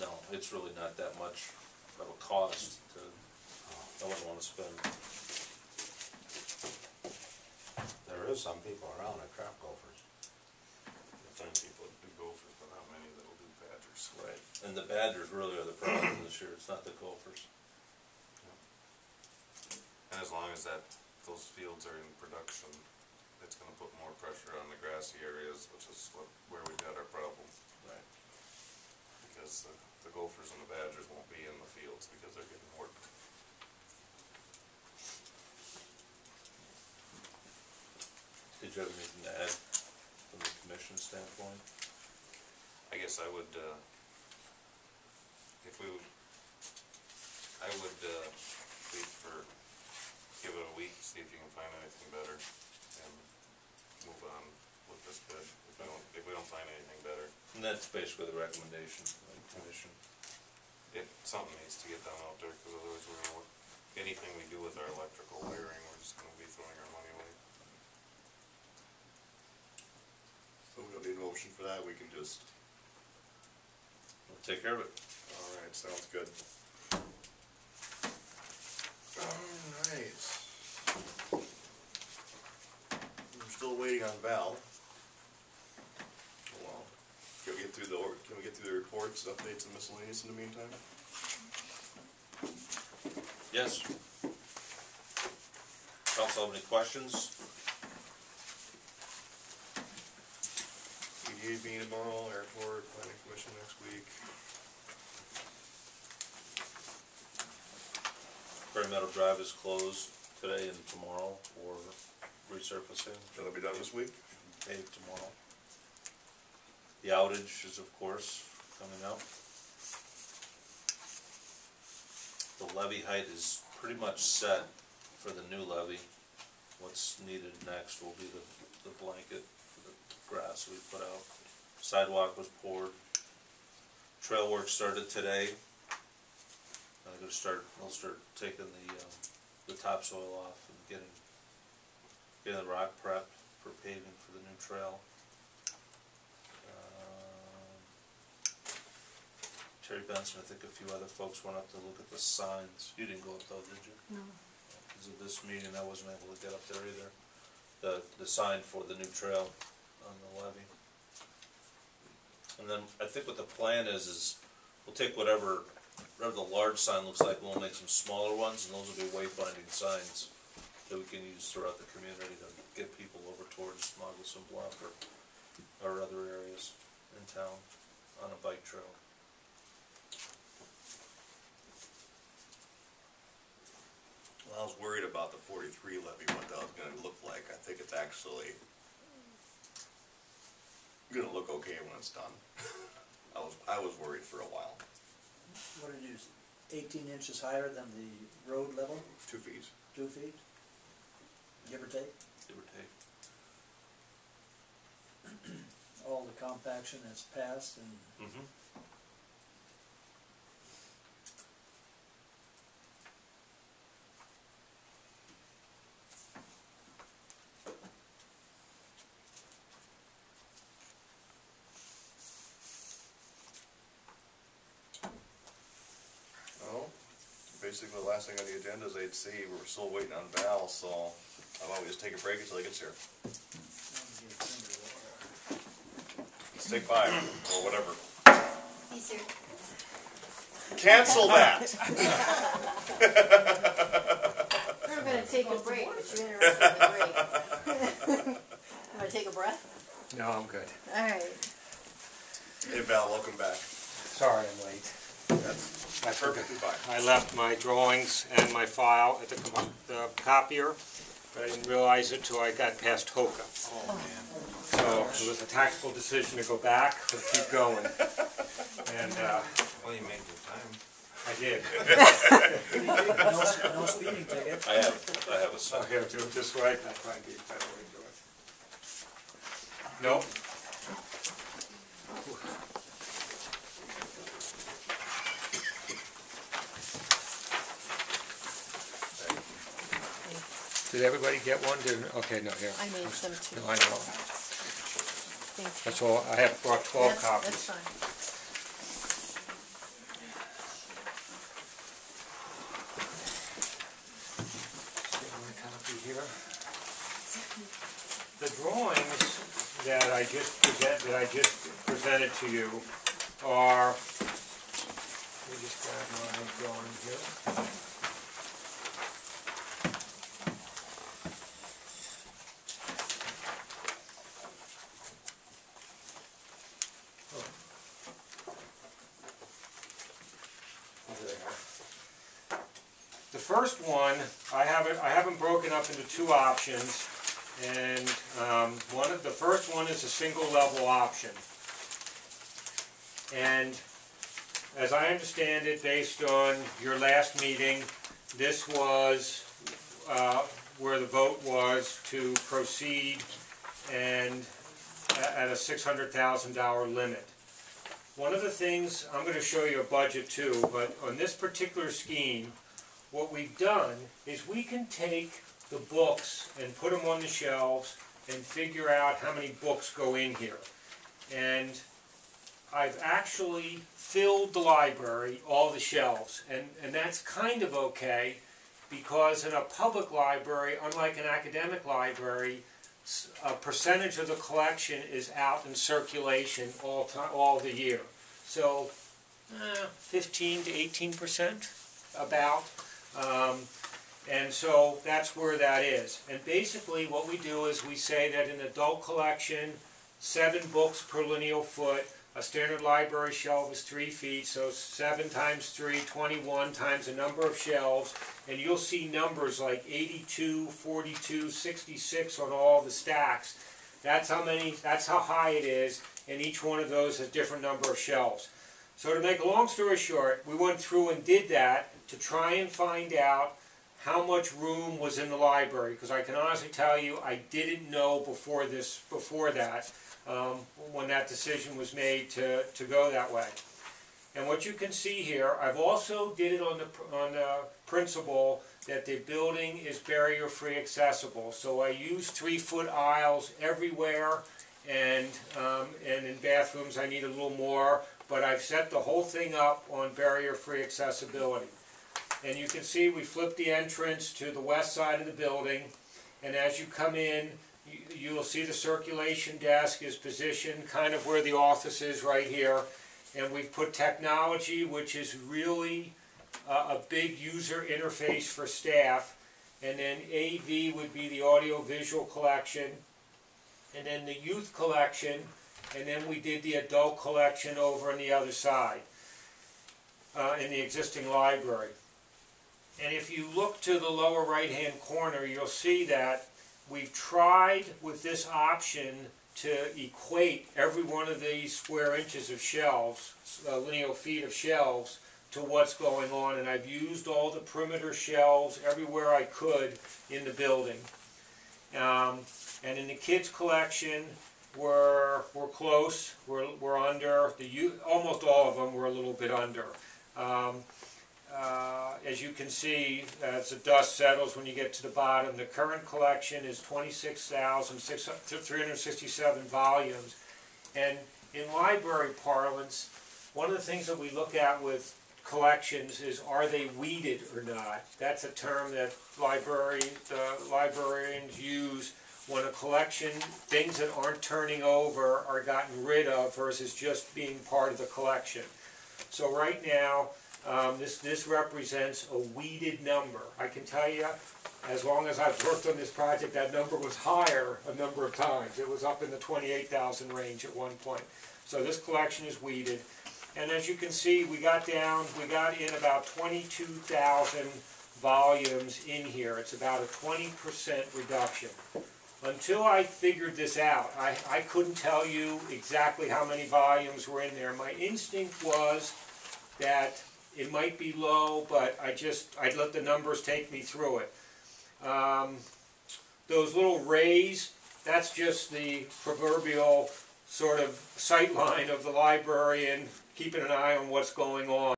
No, it's really not that much of a cost to, I wouldn't want to spend. There is some people around that trap gophers. Some people do gophers, but not many that'll do badgers. Right. And the badgers really are the problem this year, it's not the gophers. And as long as those fields are in production, it's gonna put more pressure on the grassy areas, which is where we've got our problem. Right. Because the gophers and the badgers won't be in the fields because they're getting worked. Did you have anything to add from the commission standpoint? I guess I would, give it a week, see if you can find anything better, and move on with this bid. If we don't find anything better. And that's basically the recommendation of the commission. Something needs to get done out there, because otherwise we're gonna, anything we do with our electrical wiring, we're just gonna be throwing our money away. So we don't need a motion for that, we can just... We'll take care of it. Alright, sounds good. Alright. We're still waiting on Val. Well, can we get through the reports, updates, and miscellaneous in the meantime? Yes. Council have any questions? EDA meeting tomorrow, airport, planning commission next week. Prairie Meadow Drive is closed today and tomorrow for resurfacing. Shall that be done this week? Paved tomorrow. The outage is of course coming up. The levee height is pretty much set for the new levee. What's needed next will be the blanket for the grass we put out. Sidewalk was poured. Trail work started today. They'll start taking the topsoil off and getting the rock prepped for paving for the new trail. Terry Benson, I think a few other folks went up to look at the signs. You didn't go up though, did you? No. Because of this meeting, I wasn't able to get up there either. The sign for the new trail on the levee. And then I think what the plan is we'll take whatever the large sign looks like, we'll make some smaller ones, and those will be wayfinding signs that we can use throughout the community to get people over towards Mogelson Bluff or other areas in town on a bike trail. Well, I was worried about the 43 levy, what that was going to look like. I think it's actually going to look okay when it's done. I was worried for a while. What did you, 18 inches higher than the road level? 2 feet. 2 feet? Give or take? Give or take. All the compaction has passed and... Mm-hmm. Basically, the last thing on the agenda is I'd see we're still waiting on Val, so how about we just take a break until he gets here? Let's take 5 or whatever. Yes, sir. Cancel that. We're going to take a break, but you're interested in the break. Want to take a breath? No, I'm good. All right. Hey Val, welcome back. Sorry I'm late. That's perfectly fine. I left my drawings and my file at the copier, but I didn't realize it till I got past Hoka. Oh man. So it was a tactical decision to go back or keep going. And Well, you made your time. I did. No speeding ticket. I have a So second. here, do it this way. That might be a better way to do it. Nope. Did everybody get one? Okay, no, here. I made some too. No, I know. Thank you. That's all. I have brought 12 copies. That's fine. drawings that I just presented to you are, let me just grab my drawing here. The first one, I haven't broken up into two options, and the first one is a single level option. And as I understand it, based on your last meeting, this was where the vote was to proceed and at a $600,000 limit. One of the things, I'm going to show you a budget too, but on this particular scheme, what we've done is we can take the books and put them on the shelves and figure out how many books go in here. And I've actually filled the library, all the shelves, and that's kind of okay, because in a public library, unlike an academic library, a percentage of the collection is out in circulation all the year. So 15 to 18% about. And so that's where that is. And basically what we do is we say that in an adult collection, 7 books per lineal foot. A standard library shelf is 3 feet, so 7 times 3, 21 times the number of shelves. And you'll see numbers like 82, 42, 66 on all the stacks. That's how high it is, and each one of those has a different number of shelves. So to make a long story short, we went through and did that to try and find out how much room was in the library, because I can honestly tell you I didn't know before that, when that decision was made to go that way. And what you can see here, I've also did it on the principle that the building is barrier-free accessible. So I use 3-foot aisles everywhere, and in bathrooms I need a little more, but I've set the whole thing up on barrier-free accessibility. And you can see we flipped the entrance to the west side of the building, and as you come in, you'll see the circulation desk is positioned kind of where the office is right here. And we've put technology, which is really a big user interface for staff. And then AV would be the audio-visual collection. And then the youth collection. And then we did the adult collection over on the other side in the existing library. And if you look to the lower right-hand corner, you'll see that we've tried with this option to equate every one of these square inches of shelves, lineal feet of shelves, to what's going on. And I've used all the perimeter shelves everywhere I could in the building. And in the kids' collection, we're close. We're under. Almost all of them were a little bit under. As you can see, as the dust settles when you get to the bottom, the current collection is 26,367 volumes. And in library parlance, one of the things that we look at with collections is, are they weeded or not? That's a term that librarians use when a collection, things that aren't turning over are gotten rid of versus just being part of the collection. So right now, this represents a weeded number. I can tell you, as long as I've worked on this project, that number was higher a number of times. It was up in the 28,000 range at one point. So this collection is weeded. And as you can see, we got in about 22,000 volumes in here. It's about a 20% reduction. Until I figured this out, I couldn't tell you exactly how many volumes were in there. My instinct was that it might be low, but I'd let the numbers take me through it. Those little rays, that's just the proverbial sort of sight line of the librarian keeping an eye on what's going on.